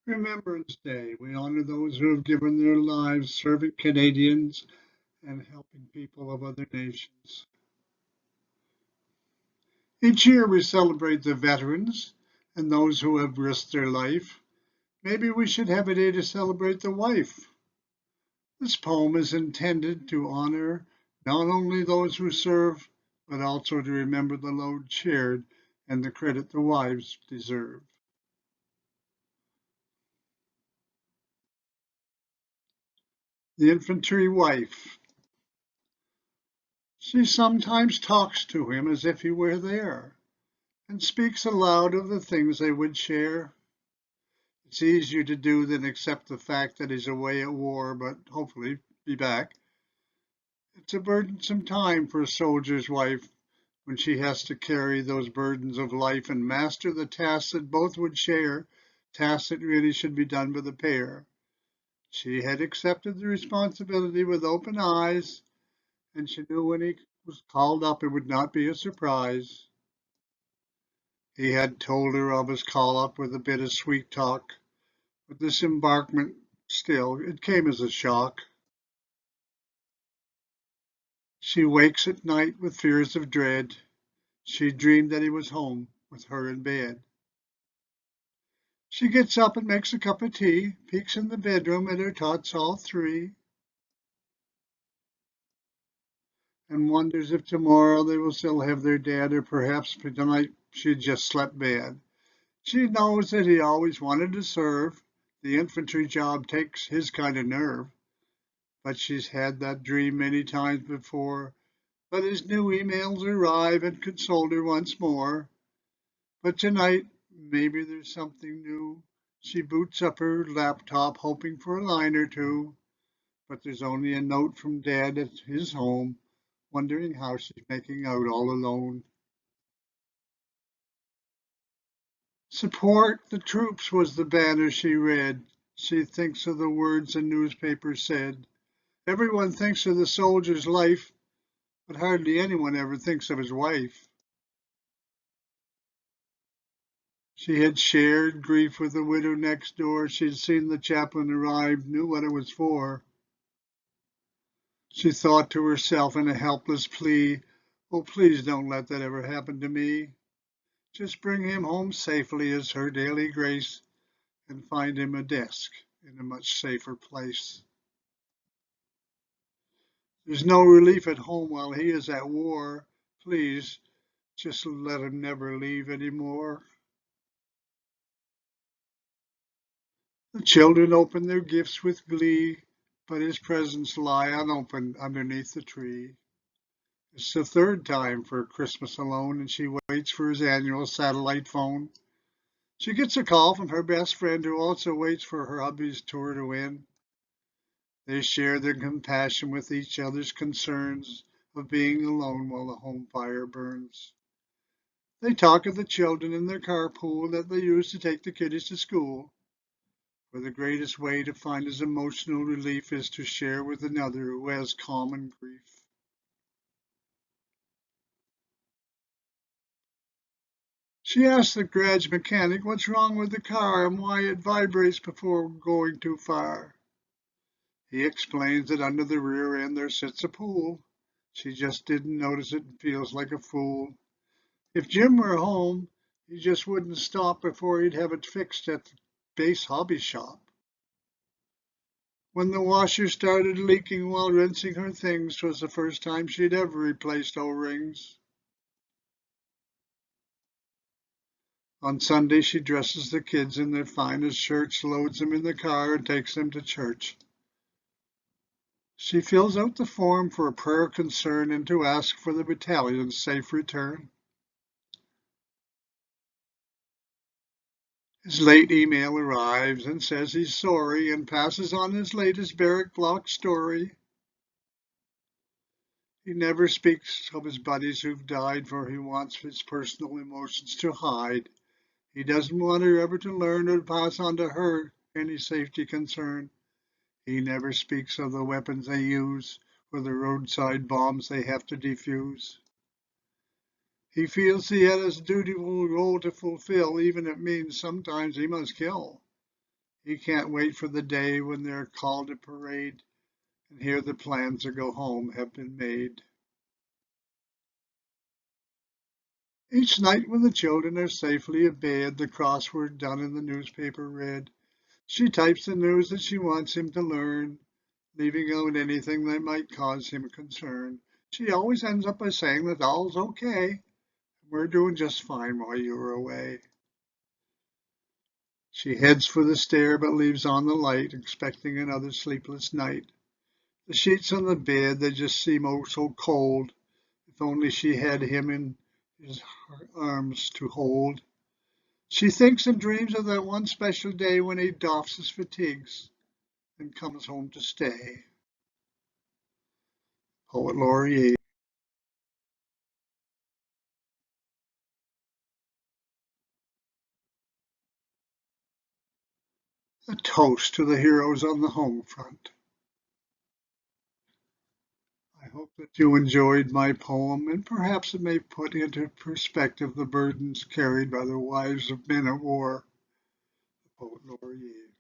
Remembrance Day. We honor those who have given their lives serving Canadians and helping people of other nations. Each year we celebrate the veterans and those who have risked their life. Maybe we should have a day to celebrate the wife. This poem is intended to honor not only those who serve, but also to remember the load shared and the credit the wives deserve. The Infantry Wife. She sometimes talks to him as if he were there, and speaks aloud of the things they would share. It's easier to do than accept the fact that he's away at war, but hopefully be back. It's a burdensome time for a soldier's wife when she has to carry those burdens of life and master the tasks that both would share, tasks that really should be done by the pair. She had accepted the responsibility with open eyes, and she knew when he was called up it would not be a surprise. He had told her of his call up with a bit of sweet talk, but this embarkment still, it came as a shock. She wakes at night with fears of dread. She dreamed that he was home with her in bed. She gets up and makes a cup of tea, peeks in the bedroom at her tots all three, and wonders if tomorrow they will still have their dad, or perhaps tonight she just slept bad. She knows that he always wanted to serve. The infantry job takes his kind of nerve, but she's had that dream many times before. But his new emails arrive and console her once more. But tonight, maybe there's something new. She boots up her laptop, hoping for a line or two. But there's only a note from Dad at his home, wondering how she's making out all alone. Support the troops was the banner she read. She thinks of the words the newspaper said. Everyone thinks of the soldier's life, but hardly anyone ever thinks of his wife. She had shared grief with the widow next door. She'd seen the chaplain arrive, knew what it was for. She thought to herself in a helpless plea, "Oh, please don't let that ever happen to me. Just bring him home safely as her daily grace, and find him a desk in a much safer place. There's no relief at home while he is at war. Please, just let him never leave any more." The children open their gifts with glee, but his presents lie unopened underneath the tree. It's the third time for Christmas alone, and she waits for his annual satellite phone. She gets a call from her best friend who also waits for her hubby's tour to end. They share their compassion with each other's concerns of being alone while the home fire burns. They talk of the children in their carpool that they use to take the kiddies to school, for the greatest way to find his emotional relief is to share with another who has common grief. She asks the garage mechanic what's wrong with the car and why it vibrates before going too far. He explains that under the rear end there sits a pool. She just didn't notice it and feels like a fool. If Jim were home, he just wouldn't stop before he'd have it fixed at the base hobby shop. When the washer started leaking while rinsing her things, 'twas the first time she'd ever replaced O-rings. On Sunday, she dresses the kids in their finest shirts, loads them in the car, and takes them to church. She fills out the form for a prayer concern and to ask for the battalion's safe return. His late email arrives and says he's sorry and passes on his latest barrack block story. He never speaks of his buddies who've died, for he wants his personal emotions to hide. He doesn't want her ever to learn or to pass on to her any safety concern. He never speaks of the weapons they use or the roadside bombs they have to defuse. He feels he has a dutiful role to fulfill, even if it means sometimes he must kill. He can't wait for the day when they're called to parade and hear the plans to go home have been made. Each night when the children are safely abed, the crossword done and the newspaper read, she types the news that she wants him to learn, leaving out anything that might cause him concern. She always ends up by saying that all's okay. We're doing just fine while you were away. She heads for the stair but leaves on the light, expecting another sleepless night. The sheets on the bed, they just seem oh so cold. If only she had him in his arms to hold. She thinks and dreams of that one special day when he doffs his fatigues and comes home to stay. Poet Laureate. A toast to the heroes on the home front. I hope that you enjoyed my poem, and perhaps it may put into perspective the burdens carried by the wives of men at war. Poet Laureate.